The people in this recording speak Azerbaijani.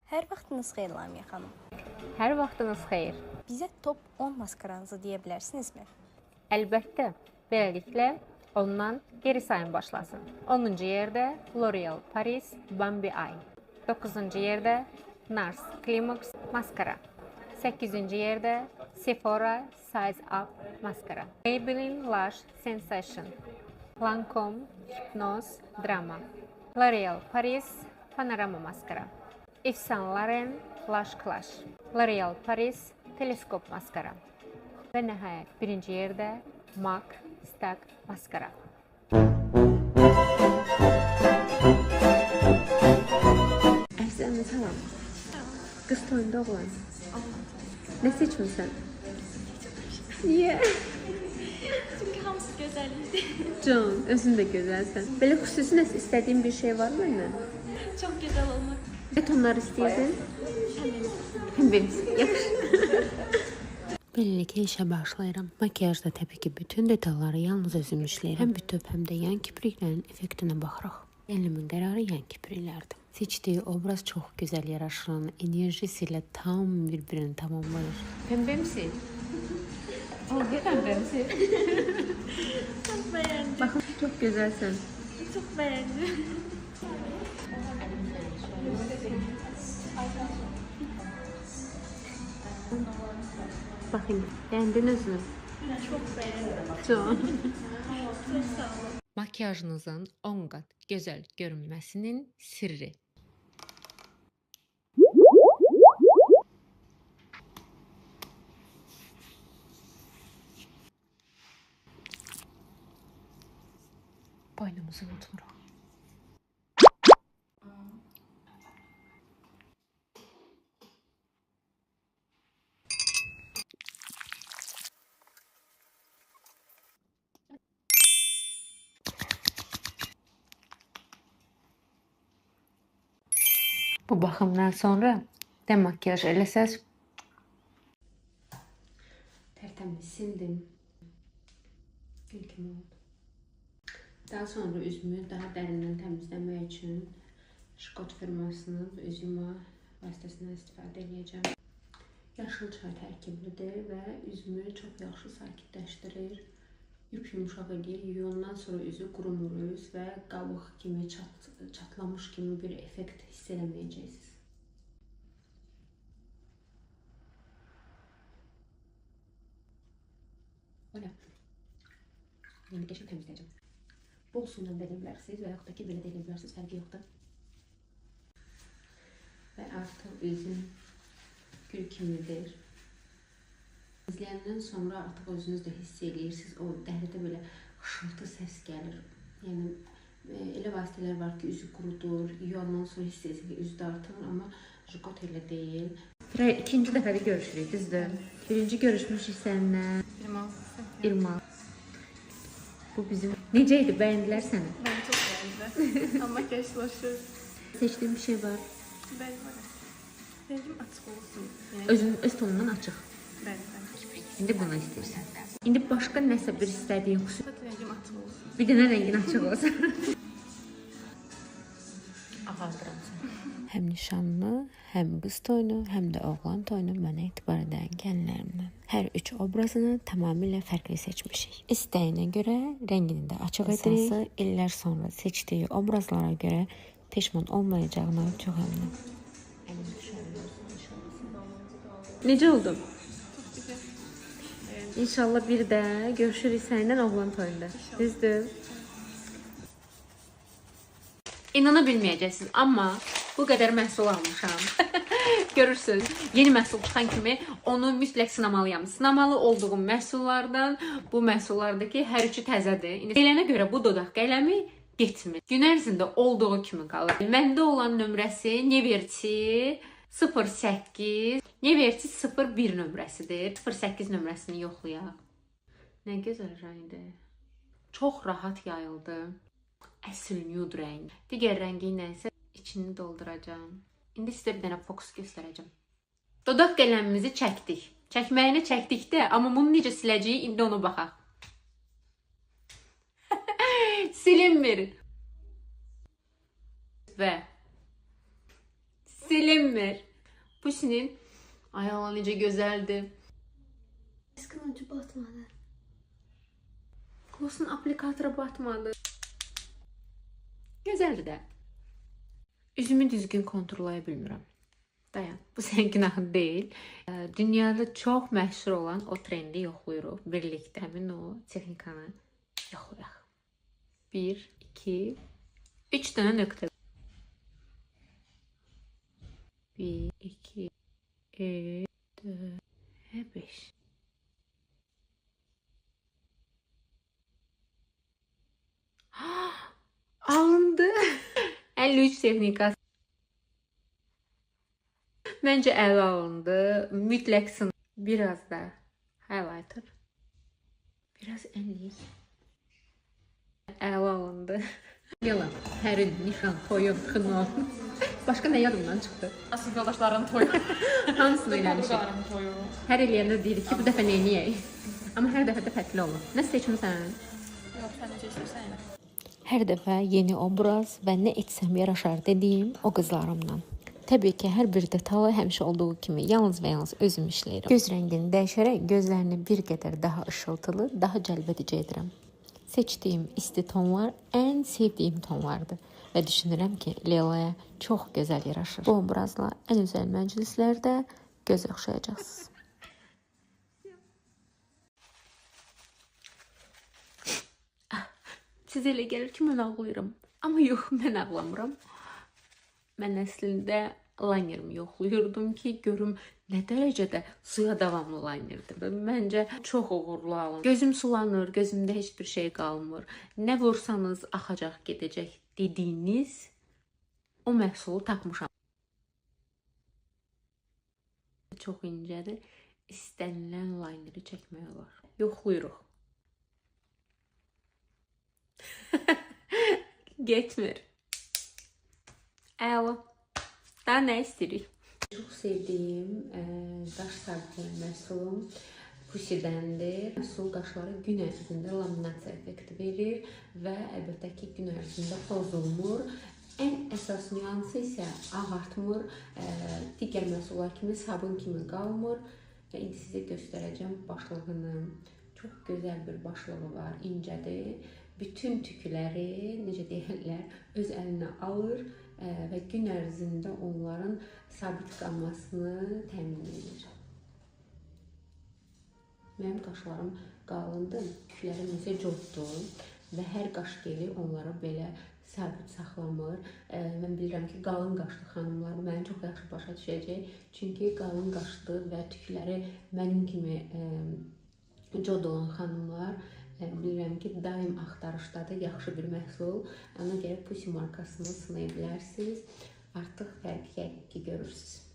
Hər vaxtınız xeyir Lamiyə xanım. Hər vaxtınız xeyir. Bizə top 10 maskaranızı deyə bilərsinizmi? Əlbəttə, beləliklə ondan geri sayım başlasın. 10-cu yerdə L'Oreal Paris Bambi Eye. 9-cu yerdə Nars Climax maskara. 8-ci yerdə Sephora Size Up maskara. Maybelline Lash Sensation. Lancome Hypnose Drama. L'Oreal Paris Panorama maskara. Yves Saint Laurent Lash Clash. L'Oreal Paris Teleskop maskara. Və nəhayət birinci yerdə MAC Stack maskara. Əslən, salam. Qız toyunda oğlan. Nə seçmirsən? Niyə? Çünki hamısı gözəl idi. Can, özün də gözəlsən. Belə xüsusi nəsə istədiyin bir şey var məndən? Çox gözəl olmaq. Nə tonlar istəyirsən? Pəmbemiz. Yaxşı. Beləliklə işə başlayıram. Makiyajda təbii ki, bütün detalları yalnız özüm işləyirəm. Həm bütöv, həm də yan kipriklərin effektinə baxırıq. Elimin qərarı yan kipriklərdir. Seçdiyi obraz çox gözəl yaraşılan, enerjisi ilə tam bir-birini tamamlayır. Pəmbemsi. Oldu pəmbemsi. Çox bəyəndim. Baxın, çox gözəlsən. Çox bəyəndim. Baxın, bəyəndin özünü. Çox bəyəndim. Can. Çox sağ olun. Makiyajınızın 10 qat gözəl görünməsinin sirri. Boynumuzu unutmuruq. Bu baxımdan sonra demakiyaj eləsəz Tərtəmiz sildim. Gül kimi oldu. Daha sonra üzümü daha dərindən təmizləmək üçün Şkot firmasının üz yuma vasitəsindən istifadə edəcəm. Yaşıl çay tərkiblidir və üzümü çox yaxşı sakitləşdirir. Yumşaq edir. Yuyundan sonra üzü qurumur üz və qabıq kimi çatlamış kimi bir effekt hiss eləməyəcəksiniz. Öyle. İndi qəşəng təmizləyəcəm. Bol suyla da edə bilərsiniz və yaxud da ki, belə də edə bilərsiniz, fərqi yoxdur. Və artıq üzüm gül kimidir. İzləyəndən sonra artıq özünüz də hiss edirsiniz, o dəridə belə xışıltı səs gəlir. Yəni, elə vasitələr var ki, üzü qurudur, yuyandan sonra hiss edirsiniz ki, üzü dartır, amma Şkot elə deyil. İkinci dəfədə görüşürük, düzdür? Birinci görüşmüşük səninlə. İrmal. Bu bizim... Necə idi? Bəyəndilər səni? Mən çox bəyəndim. Amma yaşlaşır. Seçdiyim bir şey var. Bəli, var. Rəngim açıq olsun. Öz tonundan açıq. Bəli. İndi bunu istəyirsən. İndi başqa nəsə bir istədiyin xüsusi. Rəngim açıq olsun. Bir dənə rəngin açıq olsun. Ağaldıram səni. həm nişanlı, həm qız toyunu, həm də oğlan toyunu mənə etibar edən gəlinlərimdən. Hər üç obrazını tamamilə fərqli seçmişik. İstəyinə görə rəngini də açıq edirik. Əsası illər sonra seçdiyi obrazlara görə peşman olmayacağına çox əminəm. Necə oldu? İnşallah bir də görüşürük səninlə oğlan toyunda. Düzdür? İnana bilməyəcəksiniz, amma bu qədər məhsul almışam. Görürsünüz, yeni məhsul çıxan kimi onu mütləq sınamalıyam. Sınamalı olduğum məhsullardan bu məhsullardakı hər üçü təzədir. Elənə görə bu dodaq qələmi getmir. Gün ərzində olduğu kimi qalır. Məndə olan nömrəsi Neverti 08, Neverti 01 nömrəsidir. 08 nömrəsini yoxlayaq. Nə gözəl rəngdir. Çox rahat yayıldı. Əsl nude rəng. Digər rəngi ilə isə içini dolduracağım. İndi sizə bir dənə fokus göstərəcəm. Dodaq qələmimizi çəkdik. Çəkməyini çəkdik də, amma bunu necə siləcəyik, indi ona baxaq. Silinmir. Və Silinmir. Pusinin ay Allah necə gözəldir. Maskanın ucu batmadı. Glossun aplikatora batmadı. Gözəldir də. Üzümü düzgün kontrollaya bilmirəm. Dayan, bu sənin günahın deyil. Dünyada çox məşhur olan o trendi yoxlayırıq. Birlikdə həmin o texnikanı yoxlayaq. 1, 2, 3 dənə nöqtə. 1, 2, 3, 4, 5. Alındı. 53 texnikası. Məncə əla alındı. Mütləq sınır. Biraz da highlighter. Biraz enlik. Əla alındı. Yalan. Hər il nişan, toyun, xınon. Başqa nə yadımdan çıxdı? Asıl yoldaşların toyu. Hamısını eləmişik. Qonşuların toyu. Hər il yəndə deyirik ki, bu dəfə nə edəyik? Amma hər dəfə də fərqli olur. Nə seçmisən? Yox, sən necə istəyirsən? Hər dəfə yeni obraz və nə etsəm yaraşar dediyim o qızlarımdan. Təbii ki, hər bir detalı həmişə olduğu kimi yalnız və yalnız özüm işləyirəm. Göz rəngini dəyişərək gözlərini bir qədər daha işıltılı, daha cəlbedici edirəm. Seçdiyim isti tonlar ən sevdiyim tonlardır və düşünürəm ki, Leyla'ya çox gözəl yaraşır. Bu obrazla ən özəl məclislərdə göz oxşayacaqsınız. Sizə elə gəlir ki, mən ağlayıram. Amma yox, mən ağlamıram. Mən əslində linerimi yoxlayırdım ki, görüm nə dərəcədə suya davamlı linerdir. Məncə çox uğurlu alın. Gözüm sulanır, gözümdə heç bir şey qalmır. Nə vursanız axacaq, gedəcək dediyiniz o məhsulu tapmışam. Çox incədir. İstənilən lineri çəkmək olar. Yoxlayırıq. Getmir. Əla. Daha nə istəyirik? Çox sevdiyim qaş sabitləmə məhsulum Pussidəndir. Məhsul qaşlara gün ərzində laminasiya effekti verir və əlbəttə ki, gün ərzində pozulmur. Ən əsas nüansı isə ağartmır, digər məhsullar kimi sabun kimi qalmır. Və indi sizə göstərəcəm başlığını. Çox gözəl bir başlığı var, incədir. Bütün tükləri, necə deyirlər, öz əlinə alır və gün ərzində onların sabit qalmasını təmin edir. Mənim qaşlarım qalındır, tüklərim isə coddur və hər qaş geli onları belə sabit saxlamır. Mən bilirəm ki, qalın qaşlı xanımlar məni çox yaxşı başa düşəcək. Çünki qalın qaşlı və tükləri mənim kimi cod olan xanımlar bilirəm ki, daim axtarışdadır yaxşı bir məhsul. Ona görə Pussy markasını sınaya bilərsiniz. Artıq fərqi görürsünüz.